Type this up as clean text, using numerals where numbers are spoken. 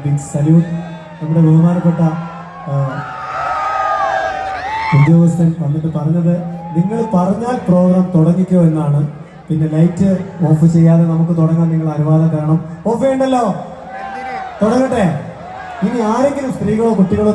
Big salute. നമ്മുടെ ബഹുമാനപ്പെട്ട ഉദ്യോഗസ്ഥൻ വന്നിട്ട് പറഞ്ഞത് നിങ്ങൾ പറഞ്ഞാൽ പ്രോഗ്രാം തുടങ്ങിക്കോ എന്നാണ്. പിന്നെ ലൈറ്റ് ഓഫ് ചെയ്യാതെ നമുക്ക് തുടങ്ങാൻ നിങ്ങൾ അനുവാദം തരണം. ഓഫ് ചെയ്യണ്ടല്ലോ, തുടങ്ങട്ടെ. ഇനി ആരെങ്കിലും സ്ത്രീകളോ കുട്ടികളോ